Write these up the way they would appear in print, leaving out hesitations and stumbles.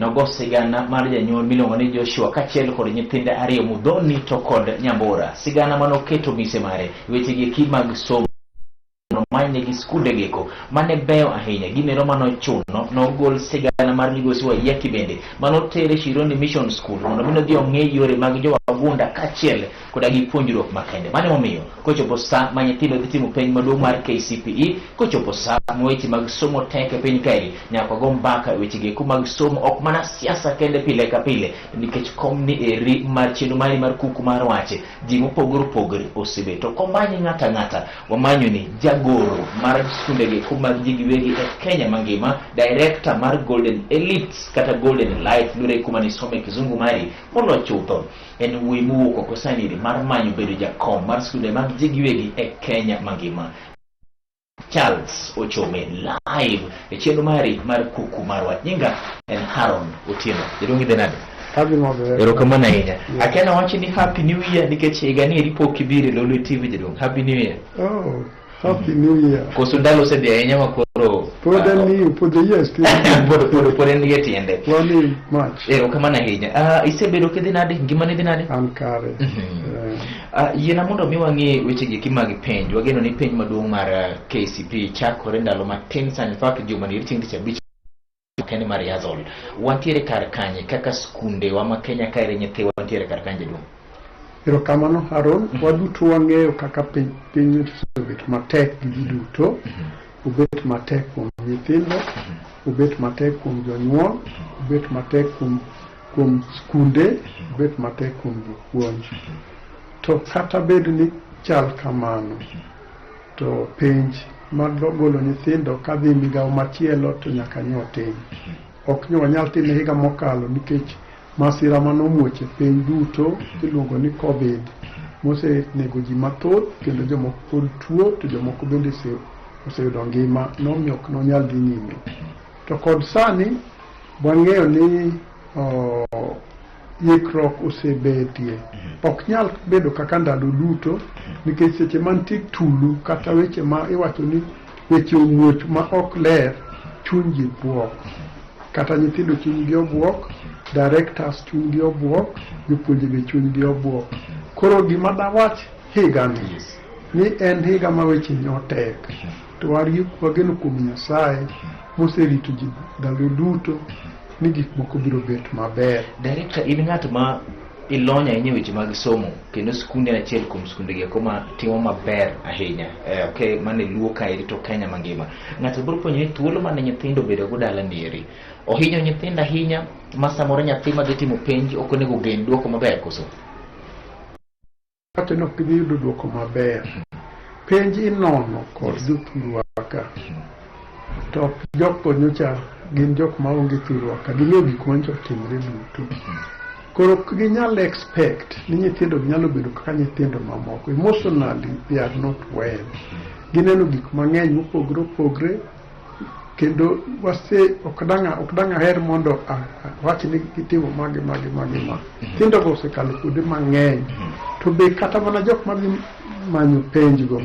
nogo sigana mar janyuol miluongo ni Joshua kachiel kod nyithinde ariyo Mudhoni to kod Nyambura. Sigana manoketo mise mare weche gi mag somo mane gi skunde geko mane beyo ahinya gimero manochuno nogol sigana mar migosi Wach bende manotere Shironi Mission School mondo mino dhi ong'e yore mag jowagunda kachiel koda gi puonjruok makende. Mane momiyo kochopo sa ma nyithindo dhi timo penj maduong' mar K.C.P.E, kochopo sa weche mag somo tek e piny kae nyaka go mbaka weche geko mag somo ok mana siasa kende pile ka pile nikech komni eri mar chenro mari mar Kuku mar Wach ji mopogore osebeto komanye ng'ata wamanyo ni jagoro mar skunde geko mag ji giwegi e Kenya mangima, director mar Golden Elites kata Golden Light lure kuma ni some kizungu mari mondo chutho en wimu ko kosaniri mar manyo bedo jakom mar skunde mag ji giwegi e Kenya mangima. Charles Ochome live e chenro mari mar Kuku mar Wach. Nyinga en Haron Otieno. Jidongi denade. Happy Mother. Erokamana hinya. Akena wachi ni Happy New Year nikech igani ripo kibiri Lolwe TV jidong. Happy New Year. Oh, Happy New Year. Kosundalo sedi ahinya makoro. For the years. Pode ni yetiende. One March. Erokamana hinya. Isebedo kidinade ngimani dinade? Ankare. Yena mondo miwangi weche gi mag penj. Wageno ni penj maduong' mar K.C.P.E chakore ndalo matin sani fak juma ni riting chabich kende mar yazol. Wantiere kar kanye kaka skunde wa ma Kenya kaire nyithiwa wantiere kar kanye duong'. Erokamano Haron, waduto wang'eyo kaka piny obet matek gi duto, obet matek kuom nyithindo, obet matek kuom jonyuol, obet matek kuom skunde, obet matek kuom jopuonj. To kata bed ni chal kamano, to penj mar golo nyithindo kadhi migawo machielo to nyaka nyotim. Ok nyal time higa mokalo nikech masira manomuoche piny duto iluongo ni COVID mosenego ji mathoth kendo jomoko pod tuo to jomoko bende oseyudo ngima nomiyo ok nonyal dhi nyime. To kod sani wang'eyo ni Hikruok osebetie. Ok nyal bedo kaka ndalo duto nikech seche mantie tulu kata weche ma iwacho ni weche omuoch ma ok ler chuny ji buok. Kata nyithindo chuny gi obuok, directors chuny gi obuok, jopuonje be chuny gi obuok. Koro gima dawach higa ni en higa ma weche nyotek. To wageno kuom Nyasaye moserito ji ndalo duto ni gik moko biro bet maber. Director, in ng'at ma ilonya ahinya weche mag somo kendo skunde achiel kuom skunde gi koma timo maber ahinya. Okay, mane luo kae to Kenya mangima. Ng'ato biro puonjore thuolo mane nyithindo bedo go dala ndieri. Ohinyo nyithindo ahinya ma samoro nyathi ma dhi timo penj ok onego gen duoko maber koso. Kata no kidhi yudo duoko maber. Penj inono kod jothurwaka. To jok nyocha gin jok ma onge thurwaka, ging'eyo gik mancho timre duto. Koro ginyalo expect ni nyithindo nyalo bedo kaka nyithindo mamoko. Emotionally they are not well. Gineno gik mang'eny mopogre kendo ok dang aher mondo wach ni gitimo mage. Nyithindo go osekalo kuonde mang'eny. To be kata mana jok ma manyo penj go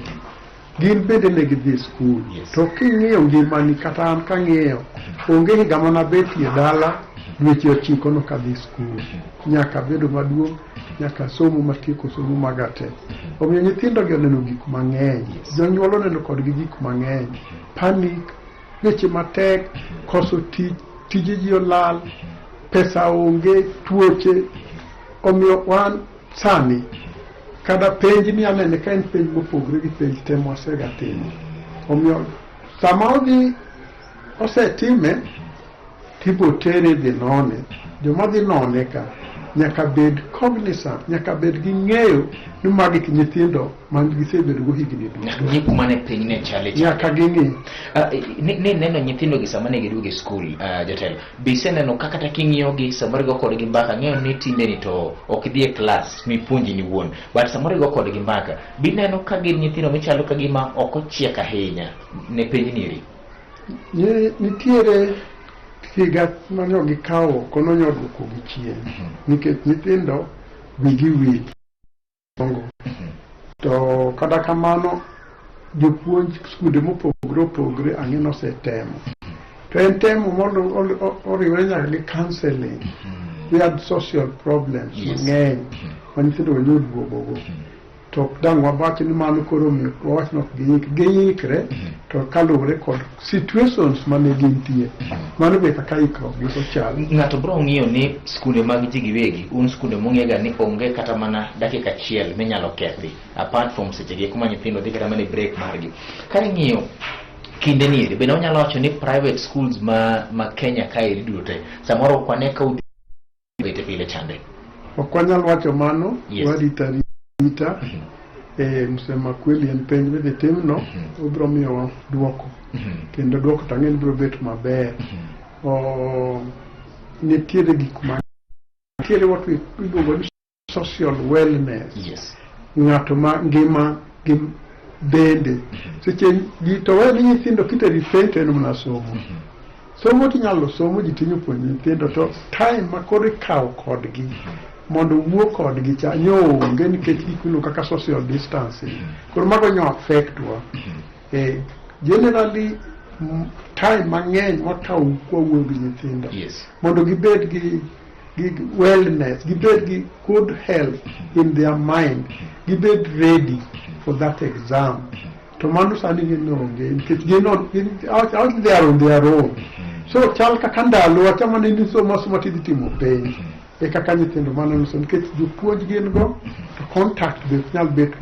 gin bende ne gidhi skul. To king'iyo ngimani kata an kang'iyo onge higa mana betie dala dweche 9 no kadhi skul. Nyaka bedo maduong', nyaka somo matieko somo magate. Omiyo nyithindo gi oneno gik mang'eny. Jonyuol oneno kodgi gik mang'eny. Panic, weche matek, koso tije ji olal, pesa onge, tuoche. Omiyo wan sani kada penj ni anene ka en penj mopogre gi penj temo asegatimo. Omiyo sama odhi osetime tipo tere dhi none. Joma dhi none ka nyaka bed cognizant, nyaka bed gi ng'eyo ni magi nyithindo man gisebedo go higni duto. Nyik mane piny ne chale. Nyaka ging'i. Ne neno nyithindo gi sama ne giduogo e skul, jatelo. Bise neno kaka ta king'iyo gi samoro go kod gi mbaka ng'eyo ni tinde ni to ok dhi e class mi puonji ni wuon. But samoro go kod gi mbaka. Bi neno ka gin nyithindo michalo ka gima ok ochiek ahinya ne penj niri. Nitiere higa manyo gikawo kono nyoduoko gi chien. Nikech nyithindo wigi wil. To kada kamano jopuonj skunde mopogre ang'eno setemo. To en temo mondo oriwre nyaka gi counseling. We had social problems mang'eny ma nyithindo oyud buogogo. To dang' wawacho ni mano koro miyo wawach nok giikre to kaluwore kod situations mane gintie. Mano be kaka ikruok gi social. Ng'ato bro ng'iyo ni skunde mag ji giwegi, un skunde mong'ega ni onge kata mana dakika achiel minyalo kethi, apart from sechegi kuma nyithindo dhi kata mana break margi. Ka ing'iyo kinde nieri, bende onyalo wacho ni private schools ma Kenya kaeri duto te, samoro kwane ka udhibete pile chande. Ok wanyal wacho mano, warita msema kweli en penj midhi timno, ubro miyo duoko. Kendo duoko tang'en bro bet maber. Nitiere gik ma nitiere what we iluongo ni social wellness. Ng'ato ma ngima bende. Seche ji to weyo ni nyithindo kiteri penj to en mana somo. Somo tinyalo somo ji tinyo puonjo nyithindo to time ma koro ikawo kodgi mondo wuo kodgi cha onge nikech gikuno kaka social distancing. Koro mago nyo affect wa. Generally time mang'eny wakawo kwawuo gi nyithindo mondo gibed gi wellness, gibed gi good health in their mind, gibed ready for that exam. To mano sani gin onge nikech out there on their own. So chal kaka ndalo wachama ni somo tidhi timo penj. Kaka nyithindo mano nikech jopuonj gin go to contact be nyal bet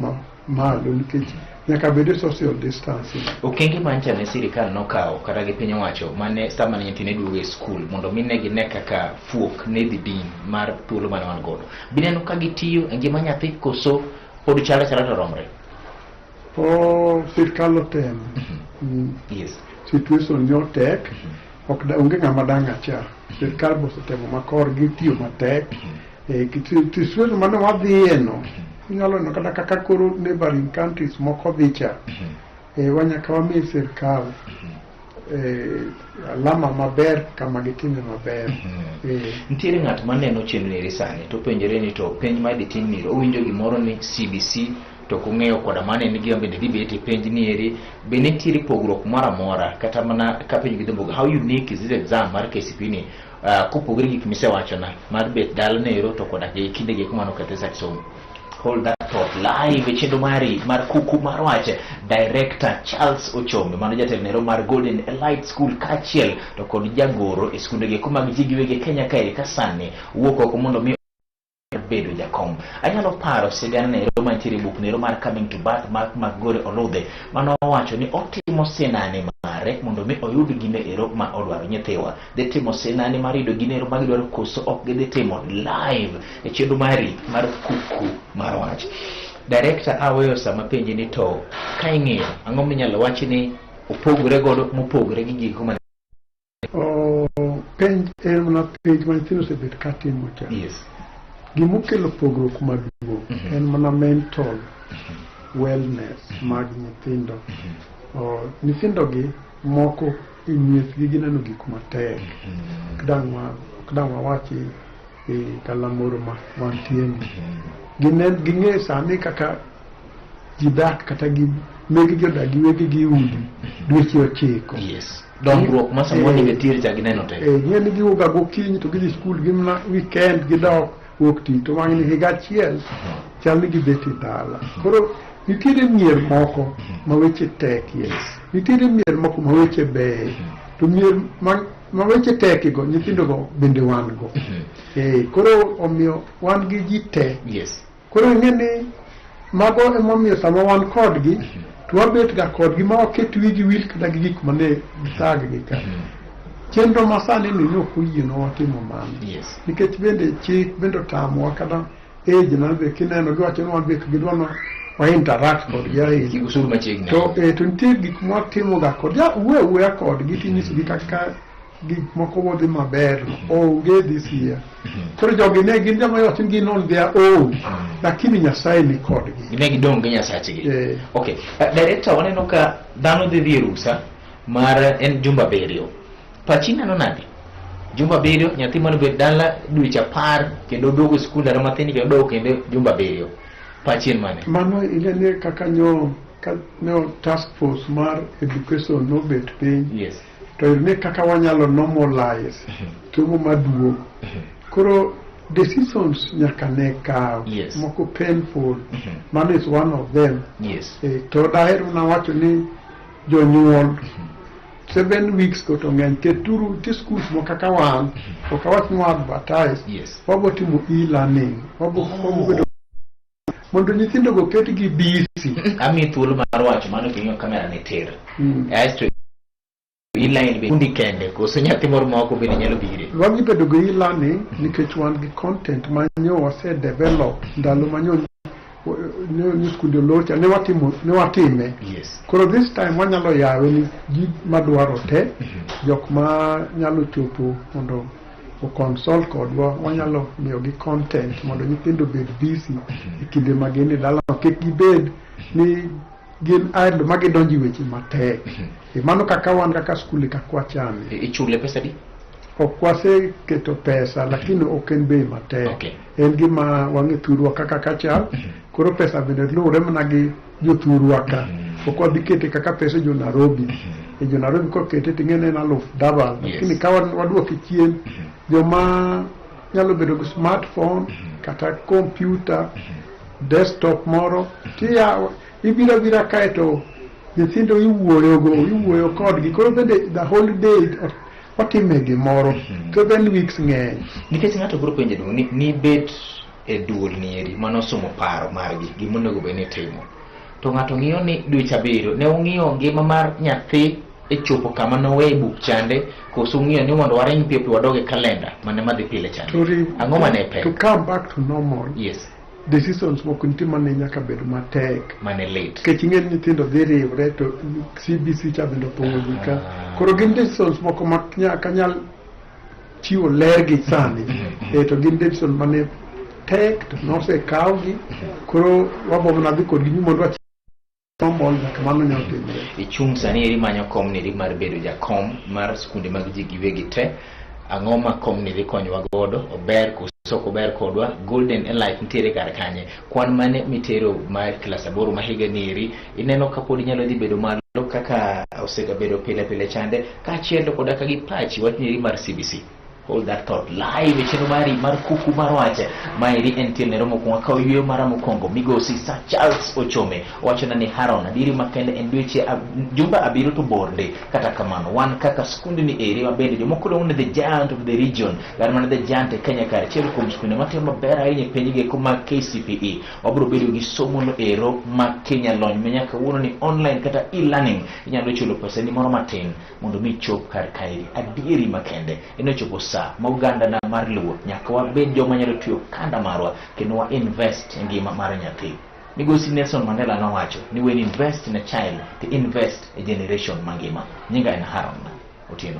malo nikech nyaka bede social distancing. Okenge mancha ne sirikal nokawo kata gi piny owacho mane sama nyithinde duogo e skul mondo mine gine kaka fuok ne dhi din mar thuolo mane wan godo. Bineno ka gitiyo e ngima nyathi koso pod chala to romre. Sirikal otem. Situation nyo tek. Onge ng'ama dang' acha. Sirikal bosetemo makor gitiyo matek. Situation mane wadhiye no nyalo no kata kaka koro neighboring countries moko dhicha. Wanyaka wami sirikal alama maber kama gitime maber. Nitiere ng'at maneno chenro sani to penjore ni to penj ma ditim ni owinjo gimoro ni CBC to kung'eyo koda mane ni gima bende dibete penj nieri be nitiere pogruok moro amora kata mana ka penj gidhombogo. How unique is this exam mar K.C.P.E ni kopogore gik misewachona mar bet dalo nero to koda kinde gi kumano kata somo. Hold that thought live chendo mari mar Kuku mar Wach director Charles Ochombe mano jatelo nero mar Golden Elite School kachiel to kod jagoro e skunde gi kuma ji giwegi Kenya kae ka sani wuok oko mondo mi bedo jakom. Anyalo paro sigana nero mantiere buk nero mar Coming to Birth mag Gore Oludhe mano wacho ni otimo senane mare mondo mi oyud gine ero ma odwaro nyithiwa. De timo senane mar yudo gine ero magidwaro koso ok gidhi timo live e chenro mari mar Kuku mar Wach. Director aweyo sama penji ni to ka ing'iyo ang'o minyalo wach ni opogore godo mopogore gi gik ma penj en mana penj ma nyithindo osebet ka timo cha. Gimukelo pogruok maduong' en mana mental wellness mag nyithindo. Nyithindo gi moko inyisgi gineno gik matek. Kdang' wawachi kalamoro ma wantieni. Ging'e sani kaka jidak kata megi jodak giwegi gi udi dweche 9. Dongruok ma samoro ni getiere cha gineno tek. Ng'eni giuga gokinyi to gidhi skul gimna weekend gidok wuok ti to wang'ni higa achiel chal ni gibet e dala. Koro nitiere mier moko ma weche tek. Nitiere mier moko ma weche beyo. To mier ma weche tek go nyithindo go bende wan go. Koro omiyo wan gi ji te. Koro ng'eni mago emomiyo sama wan kodgi to wabet ga kodgi ma waket wigi wil kata gi gik mane gisaggi ka. Chenro masani ni ok oyieno watimo mano. Nikech bende chik bende otamowa kata age na be kineno giwacho ni wan be gidwano wa interact kod gi usuru machiegni. To nitie gik mwatimo ga kod wuoya kodgi tinyisogi kaka gik moko wodhi maber onge this year. Koro jogi ne gin joma yotin gin on their own lakini Nyasaye ni kodgi. Ne gidong' gi Nyasachgi. Okay. Director waneno ka dhano dhi rusa mar en jumba beriyo. Pachina no nadi? Jumba beriyo nyathi mano bet dala dweche 10 kendo dogo skul dala matin kendo dogo kendo jumba beriyo. Pachin mane? Mano ilene kaka nyo task force mar education no bet piny. to ne kaka wanyalo normalize tumo maduo koro decisions nyaka ne kao moko painful man is one of them to daheru na wacho ni jonyuol 7 weeks ko to ng'eny keturu ti schools mo kaka wan ok awach ni advertise wabo timo e-learning wabo mondo nyithindo go ket gi busy ami thuolo mar wacho mano kinyo kamera ne ter asto e-learning be undi kende ko so nyathi moro moko be nyalo bire wagi bedo go e-learning nikech wan gi content manyo wase develop ndalo manyo ne skunde locha ne watime koro this time wanyalo yawe ni ji madwaro te jok ma nyalo chopo mondo o consult kodwa wanyalo miyo gi content mondo nyithindo bed busy e kinde magini dala kik gibed ni gin idle magidonji weche matek mano kaka wan kaka skuli kakwa chane ichule pesa di okwase keto pesa lakini oken bei matek en gima wange thurwa kaka kachal koro pesa bende lure mana gi jothurwa ka okwa bikete kaka pesa jo Nairobi jo Nairobi ko kete tingene na luf dabal lakini kawa waduoke chien joma nyalo bedo gi smartphone kata computer desktop moro tia ibira bira kaeto nyithindo iwuoyo kodgi koro bende the whole day otime gimoro 7 weeks ng'eny nikech ng'ato biro penjo ni bet e duol nieri mano somo paro margi gimonego be ne timo to ng'ato ng'iyo ni dweche abiriyo ne ung'iyo ngima mar nyathi e chopo kama nowe buk chande koso ng'iyo ni mondo wareny piyo wadoge kalenda mane madhi pile chande ang'o mane pe to come back to normal decisions moko nitie mane nyaka bedo matek mane late kech ing'en nyithindo dhi riwre to CBC cha bende opong'o ji ka koro gin decisions moko ma nyaka nyal chiwo ler gi sani to gin decisions mane tek to nosekawgi koro wabomo na dhi kodgi mondo normal nyaka mano nyalo timre ichung' sani eri manyo kom niri mar bedo jakom mar skunde mag ji giwegi te ang'o ma kom niri konyowa godo ober soko ber kodwa golden elite nitiere kar kanye kwan mane mitero mar klas 8 ma higa niri ineno kapod nyalo dhi bedo malo kaka osega bedo pile chande ka chiendo koda ka gi pachi watniri mar CBC hold that thought live cheno mari mar kuku mar wache mairi entie ne romo kwa ka yue mara mokongo migosi Sir Charles Ochome wachana ni Harona diri makende endweche jumba abiro to borde kata kamano wan kaka skundi ni eri mabende jomoko dong the giant of the region garman the giant e Kenya kar chiel kum skunde matemo bera yenye penjige kuma K.C.P.E wabro bedo gi somo no ero ma Kenya lony menyaka wuno ni online kata e-learning inyalo chulo pesa ni moro matin mondo mi chop kar kairi adieri makende ino chopo Moganda na mar luo nyaka wabed joma nyalo tiyo kanda marwa kendo wa invest e ngima mar nyathi migosi Nelson Mandela nowacho ni when invest in a child to invest a generation mangima nyinga en Haron Otieno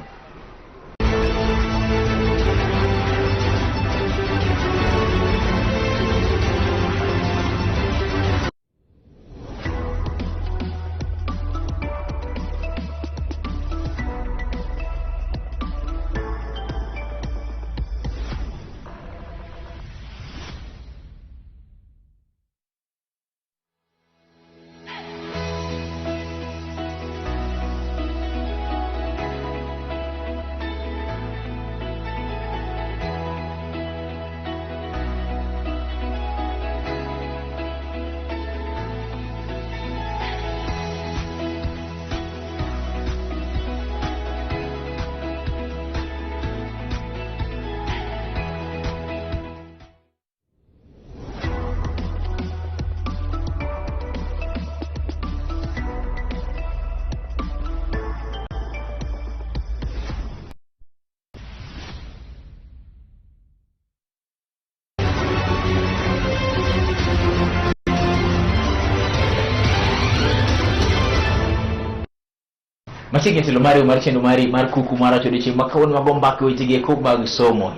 Masih telo mari mar chendo mari mar kuku mara to diche makawon mabombake wechege ko mag somo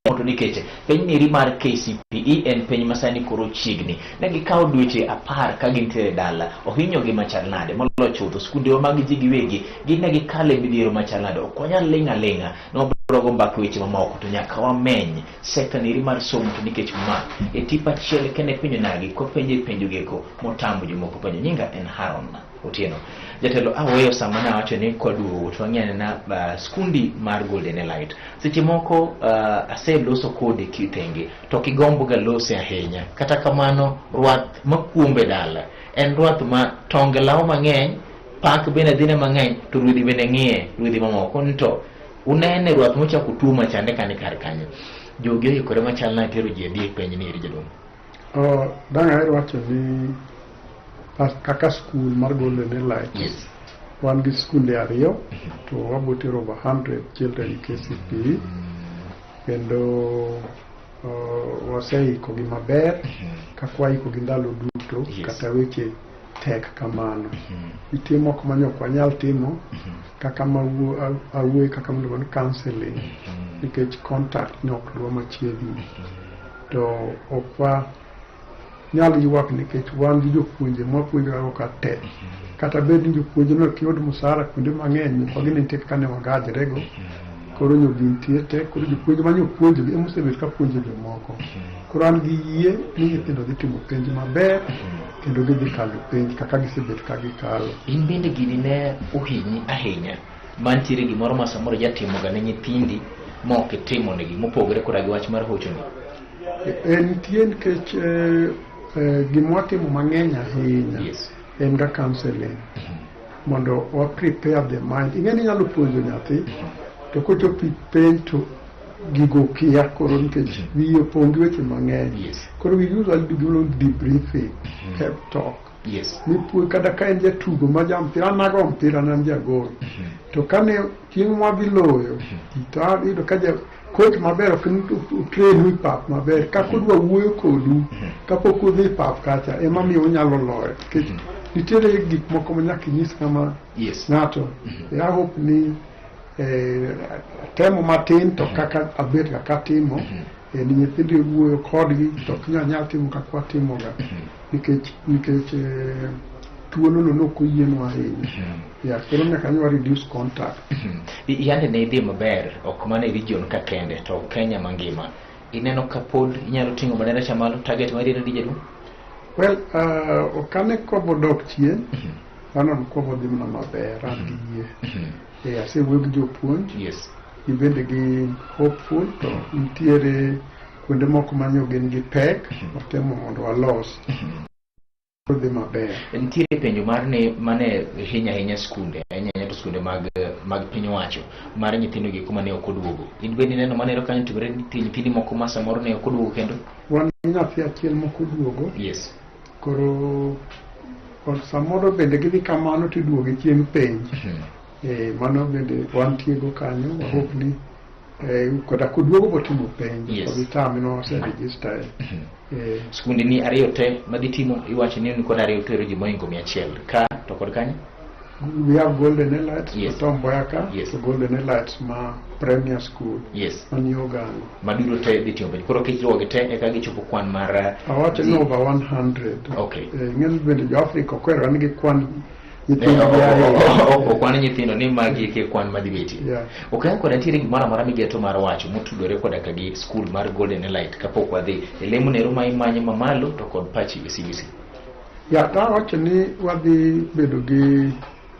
to nikeche peny niri mar K.C.P.E en peny masani koro chigni negi kawo dweche 10 ka gintere dala ohinyo gi machal nade molo chutho skunde mag ji giwegi ginegi kale midhiero machal nade okwanya lenga no rogo mbaka weche mamoko to nyaka wameny sekaniri mar somo to nikech ma e tipa chiel kene penjo nagi ko penjo geko motambo jomoko penjo nyinga en Haron Otieno jatelo aweyo sama na wacho ni kwaduogo to ng'eny na skundi mar Golden Light seche moko aseloso kode kitenge to kigombo ga lose ahinya kata kamano rwath makuombe dala en rwath ma tonge law mang'eny pak bene dhine mang'eny to ruodhi bene ng'iye ruodhi mamoko nto unene rwath mochako tuo machande kane kar kanyo jogi oikore machal na tero ji adie penj ni iri jadong dang ahero wacho ni kaka skul mar Golden Light wan gi skunde ariyo to wabotero over 100 children K.C.P.E kendo waseiko gi maber kaka waiko gi ndalo duto kata weche tek kamano itimo moko manyok wanyal timo kaka awuoyo kaka miluongo ni counseling nikech contact nok dwa machiegni to ok nyal ywak nikech wan gi jopuonje mwapuonjorago ka te kata bed ni jopuonje no kiyud musara kuonde mang'eny ok gine nitie kaka ne wagajrego koro nyogi nitie te koro jopuonje manyopuonjogi emosebet ka puonjo jomoko koro an gi yie ni nyithindo dhi timo penj maber kendo gidhi kalo penj kaka gisebet ka gikalo. In bende gini ne ohinyi ahinya mantiere gimoro ma samoro jatimoga ne nyithindi mok itimo negi mopogore koda gi wach mar hocho ni nitie nikech gimwatimo mang'eny ahinya en ga counseling mondo wa prepare the mind. Ing'eni nyalo puonjo nyathi to kochopi penj to gigo kia koro nikech wiye opong' gi weche mang'eny koro we usually do debriefing pep talk mipuonj kata ka en jatugo ma jampira nago mpira nan jagol to kane chieng' mwadhi loyo to iyudo ka coach maber ok train wi pap maber kaka odwa wuoyo kodu kapok udhi pap kacha ema miyo unyalo loyo nikech nitiere gik moko ma nyaka inyis kama ng'ato I hope ni temo matin to kaka abet kaka timo ni nyithindo wuoyo kodgi to ok nyal timo kaka watimoga nikech tuono no ok oyienwa ahinya koro nyaka nywa reduce contact. Yande ne idhi maber ok mana e region ka kende to Kenya mangima ineno ka pod inyalo ting'o bandera cha malo target ma idino dijadu? Well okane kobo dok chien anon kobo dhi mana maber an gi yie asewuoyo gi jopuonj ibende gi hopeful to nitiere kuonde moko manyo gin gi pek watemo mondo walos dhi maber. Nitiere penjo mar ne mane hinya skunde to skunde mag piny wacho mar nyithindo gi kuma ne ok oduogo in bende neno manero kanyo timore nyithindi moko ma samoro ne ok oduogo kendo wan nyathi achiel moko oduogo koro samoro bende gidhi kamano tiduogo chieng' penj mano bende wantiego kanyo hope ni koda kuduogo botimo penj to vitami no se register skunde ni ariyo te madhi timo iwacho ni kod ariyo tero ji moingo 100 ka to kod kanyo we have Golden Light Tom Boyaka Golden Light ma Premier School mani Uganda maduro te dhi timo koro kichwogi te eka gichopo kwan mar awacho no over 100 ng'eny bende jo Africa kwero an gi kwan kwan nyithindo ni magi ke kwan madhibeti ok kod nitiere gimoro amora migeto mar wacho motudore koda ka gi skul mar Golden Light kapok wadhi elemo nero ma imanye mamalo to kod pachi CBC ta wacho ni wadhi bedo gi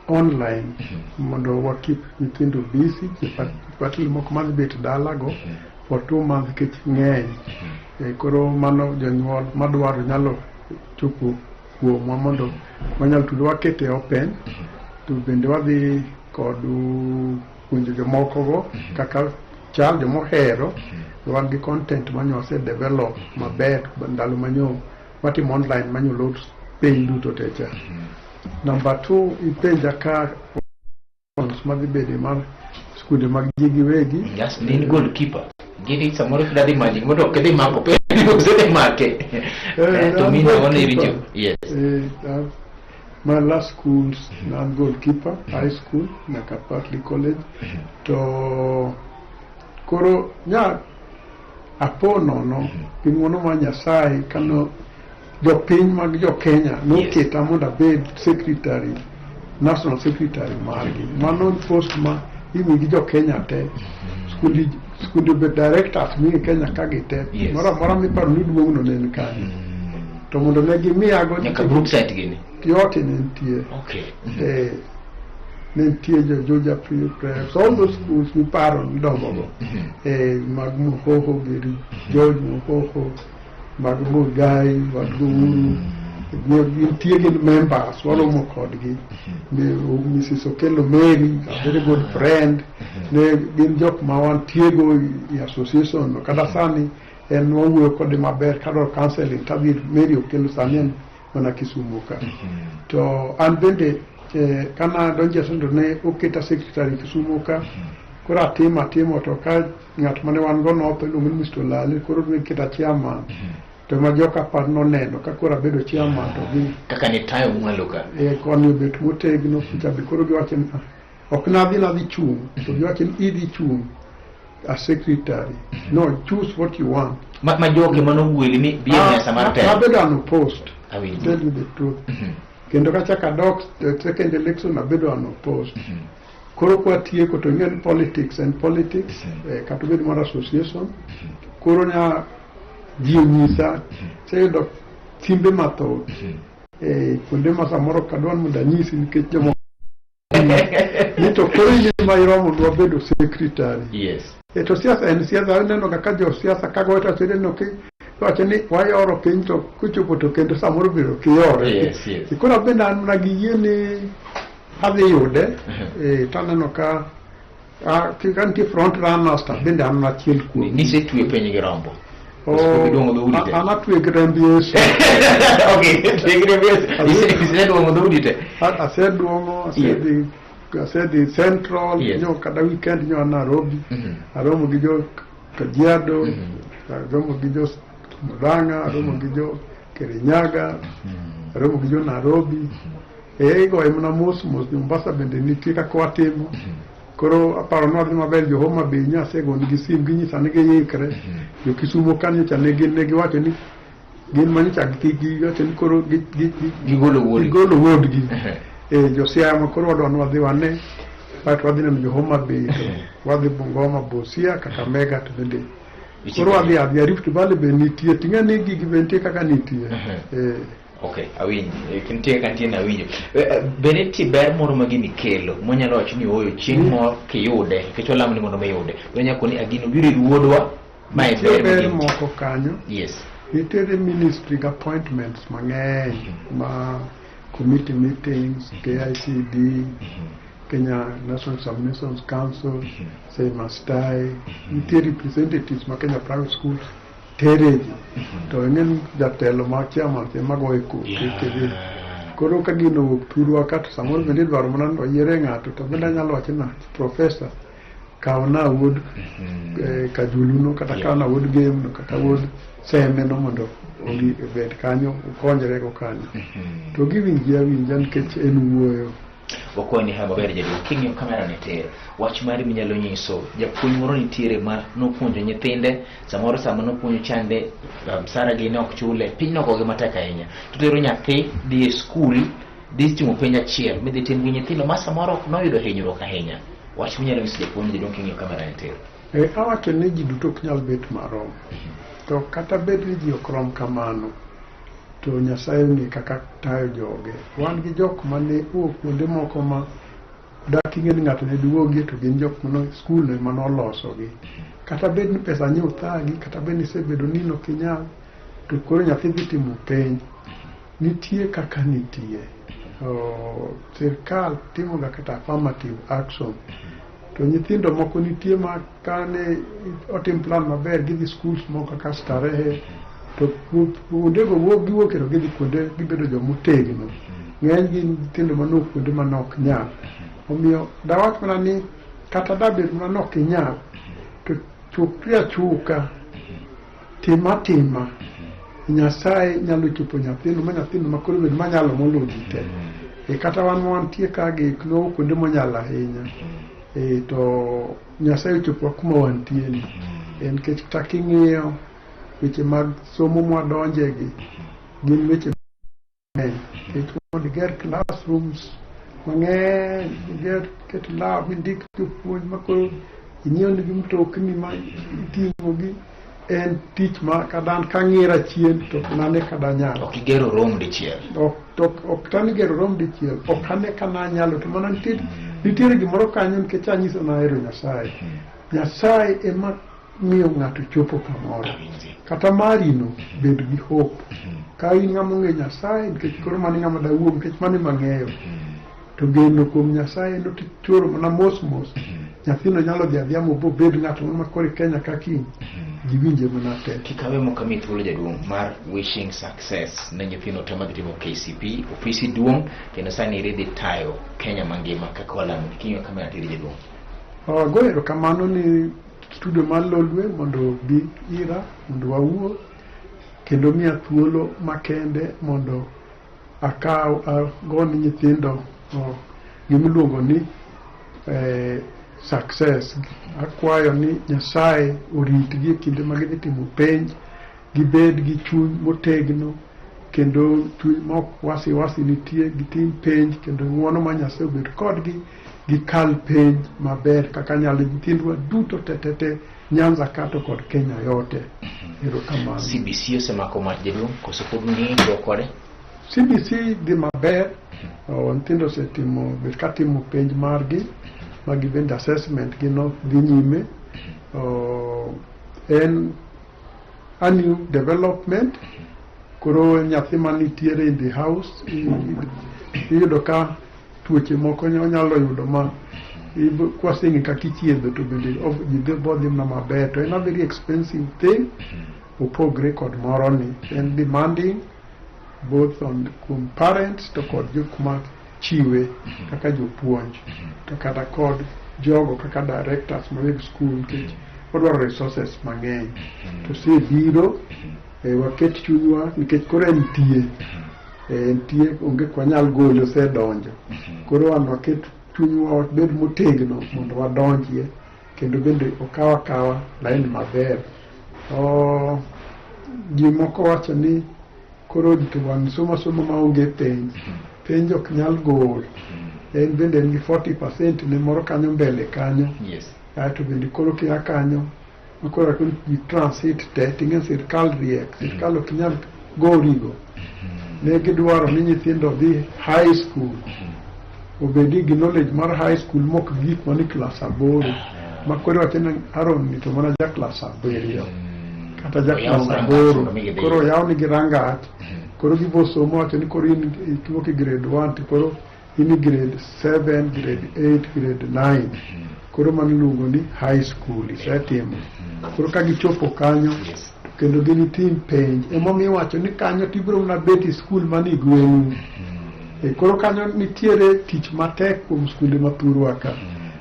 online mondo wakip nyithindo busy patil moko madhi bet dalago for 2 months kech ng'eny koro mano jonyuol madwaro nyalo chopo kuomwa mondo wanyal tudo wakete open to bende wadhi kod puonjo jomoko go kaka chal jomohero wan gi content manyose develop maber ndalo manyo watimo online manyo load penj duto techa. Number 2 ipenja ka madhi bede mar skunde mag ji giwegi ni goalkeeper gini samoro kidadi maji mondo kedi mako pe usede make to mina one region my last schools nan goalkeeper high school na Kapatli college to koro nya apono no pingono ma Nyasaye kano jopiny mag jo Kenya noketa mondo abed secretary national secretary margi mano post ma imi gi jo Kenya te skundi be directors mi Kenya ka gite mora mi par ni duong no nen ka to mondo ne gi mi ago nyaka group site gini yote nentie nentie Georgia Free Press all those schools mi paro ndongo mag Muhoho gi George Muhoho mag Mugai mag Guru nentie gi members walo mo kodgi Mrs. Okelo Mary a very good friend ne gin jok ma wan tiego i association no kada sani en wongo ko de maber kado counseling tabir Mary Okelo sani mana Kisumu ka to an bende kana donje sondo ne oketa secretary Kisumu ka kora timo to ka ngat mane wan go no pelo min mistola le koro ne kita chairman to ma joka par no neno ka kora bedo chairman to gi kaka ne tayo mwaluka ko ni bet motegno futa be koro giwachen ok na di chung to giwachen idi chung a secretary no choose what you want ma joke mano gwili mi biye ya samarte na bedo no post I will tell you the truth kendo ka chaka docs the second election na bedo no post koro kwa tie ko to ngen politics ka to bedo mar association koro nya jinyisa sedo timbe mato kunde masamoro kadwan muda nyisi nikech jomo nito koro ni mayromo do bedo secretary to siasa en siasa neno ka jo siasa kago ta tede no ki wacho ni wayoro piny to kuchopo to kendo samoro biro kiyore ikora benda an na giyeni adhi yude taneno ka kikanti front runners ta benda an na chiel ku ni se tuwe penye gerombo ana tuwe grembi yesu tuwe grembi yesu ise duongo do udite ase duongo ase di central nyo kada weekend nyo Nairobi aromo gi jo Kajiado aromo gi jo Murang'a aromo gi jo Kirinyaga aromo gi jo Nairobi go emna mos Mombasa bende nitie ka kwatimo koro aparo no dhi maber jo Homa Bay nyase go nigi sim gi nyisa ne yikre jo Kisumu kanyo cha ne giwacho ni gin mani cha gi wacho ni koro golo wodgi jo Siaya koro wadwa wadhi wane pat wadhi neno jo Homa Bay wadhi Bungoma Busia Kakamega to bende koro wadhi Rift Valley be nitie tinga ne gi bente kaka nitie awinjo kintie kantie na winjo beneti ber moro magini kelo monyalo wacho ni oyo chieng' moro kiyude kecho lamo ni mondo mayude donya koni agino biro ruodwa mai ber moko kanyo nitie ministry appointments mang'eny ma committee meetings KICD Kenya National Examinations Council Seimastai nitie representatives ma Kenya private schools tereji to ngen jatelo ma chairman te magoy ko kete koro ka gino pirwa kat samoro bende dwaro mana no yere ngato to benda nyalo wacho na professor kauna wood ka juluno kata kauna wood game no kata wood seme no mondo oli bet kanyo ukonyere go kanyo to giwinjia winjan kech en wuoyo wakoni ha maber jadi kingyo kamera ne tere wach mari minyalo nyiso japuonj moro nitiere ma nopuonjo nyithinde samoro sama nopuonjo chande sara gi ne ok chule piny no koge mataka ahinya to tero nyathi dhi e skul dhi timo penj achiel midhi tim gi nyithindo ma samoro ok noyudo hinyruok ahinya wach minyalo nyiso japuonj jadi kingyo kamera ne tere awacho ni ji duto ok nyal bet marom to kata bed ni ji ok rom kamano to Nyasaye ni kaka tayo joge wan gi jok mane kuonde moko ma dakinge ni ng'ato ne duogi to gin jok mano skul ne mano loso gi kata bed ni pesa nyo thagi kata bed ni sebedo nino kinyal to koro nyathi dhi timo penj nitie kaka nitie sirkal timo ga kata affirmative action to nyithindo moko nitie ma kane otim plan maber gidhi schools moko kaka Starehe to kuonde go wuok kendo gidhi kuonde gibedo jomotegno ng'eny gi nyithindo manok kuonde manok nyal omiyo dawach mana ni kata dabed manok inyal to chukri achuka tima Nyasaye nyalo chopo nyathino makoro bed manyalo molo ji te kata wan wantie ka gi kuonde monyalo ahinya to Nyasaye chopo kuma wantie ni en kech taking'iyo weche mag somo mwadonje gi gin weche mang'eny kech mondo ger classrooms mang'eny ket lab indik jopuonj makoro inyiew nigi mtokni ma iting'o gi en tich ma kadan kang'ira chien to nane kada nyalo ok igero rom dichiel ok tani gero rom dichiel ok ane kana nyalo to mana nitiere gimoro kanyo nikech anyiso na hero Nyasaye. Nyasaye ema miyo ng'ato chopo kamoro kata marino bed gi hope ka in ng'ama ong'e Nyasaye nikech koro mani ng'ama dawuo nikech mani mang'eyo to geno kuom Nyasaye no tichoro mana mos nyathino nyalo dhi adhiya mobo bed ng'ato ma kore Kenya kaki giwinje mana tek kikawe mokami thuolo jaduong' mar wishing success ne nyithino te madhitimo K.C.P.E ofisi duong' kendo sani iridhi tayo Kenya mangima kaka walamo kinyo kama atiri jaduong'. Goero kamano ni studio mar Lolwe mondo bi ira mondo wawuo kendo miya thuolo makende mondo akaw agoni nyithindo gimiluongo ni success. Akwayo ni Nyasaye oritgi kinde ma gitimo penj, gibed gi chuny motegno kendo chuny ma ok wasi nitie, gitim penj kendo ng'uono ma Nyasaye obed kodgi, gikal penj maber kaka nyalo nyithindwa duto te Nyanza kato kod Kenya yote. Erokamano. CBC osemako mach jaduong' koso pod ng'iyo kode? CBC dhi maber. Nyithindo osetimo bet katimo penj margi magi bende assessment gino dhi nyime. En a new development. Koro nyathi manitiere in the house iyudo ka tuoche moko nyalo yudo ma kwaseng'e kaka ichiedho to bende jidhi bodhi na maber to en a very expensive thing. Opogre kod moro ni en demanding both on kuom parents to kod jok ma chiwe kaka jopuonj to kata kod jogo kaka directors mag school kech odwaro resources mang'eny to sebiro waket chunywa nikech koro entie onge kwanyal golo osedonjo koro wan waket chunywa bed motegno mondo wadonjie kendo bende okawa laini maber. Ji moko wacho ni koro to wan somo maonge penj ok nyal gol. En bende en gi 40% ne moro kanyo mbele kanyo. To bende koro kia kanyo makoro kun transit te ting'e sirkal riek, sirkal ok nyal gorigo. Ne gidwaro ni nyithindo dhi high school obedi gi knowledge mar high school mok gik mani klas 8 makoro wacho ni Aaron ni to mana ja klas 7 kata ja klas 8 koro yawni gi rangach koro gibosomo wacho ni koro ikiwuok e grade 1 to koro in grade 7, grade 8, grade 9 koro mano iluongo ni high school isetimo. Koro ka gichopo kanyo kendo ginitim penj emomiyo wacho ni kanyo tibiro na beti school mani gweng'u. Koro kanyo nitiere tich matek kuom skunde mathurwa ka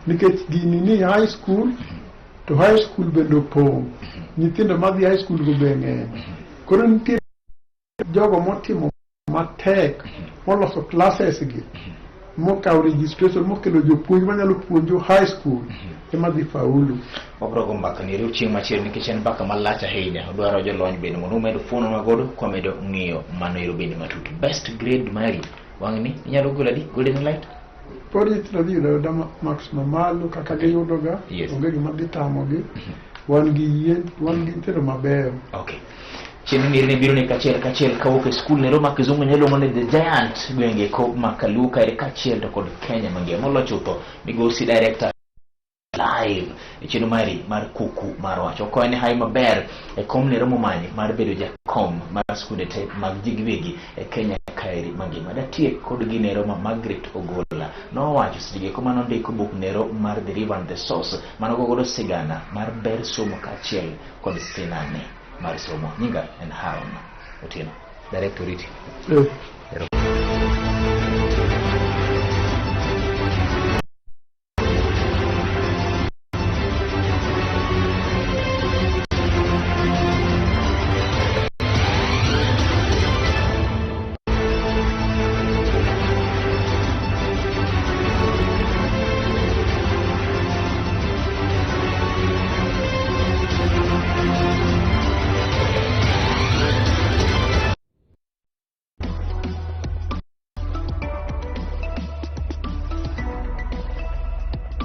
nikech gini ni high school to high school bende opong', nyithindo madhi high school go be ng'eny. Koro nitiere jogo motimo matek moloso classes gi mokaw registration mokelo jopuonj manyalo puonjo high school ema dhi faulu. Wabrogo mbaka ni riu chieng' machielo nikech en mbaka malach ahinya odwaro jolony bende mondo umedo fuono magodo kwa medo ng'iyo mano ero bende matut. Best grade mari wang'ni inyalo golo adi golden light? Pod nyithindo dhi yudo marks mamalo kaka giyudoga onge gima dhi tamogi. Wan gi yien, wan gi nyithindo mabeyo. Okay. Chieng' ni biro ni kachiel kawuok e skul ne Roma Kizungu nyalo mane the giant gwenge ko makaluka ere kachiel to kod Kenya mangima molocho to migosi director live e chino mari mar Kuku mar Wach okoy ne hai maber e kom ne romo manye mar bedo jakom mar skunde te mag jigwegi e Kenya kaeri mangima datie kod ginero ma Margaret Ogola no wacho sije ko mano ndiko buk nero mar The River and the Source mano gogodo sigana mar ber somo kachiel kod sinane mar somo nyinga en Haron Otieno directority.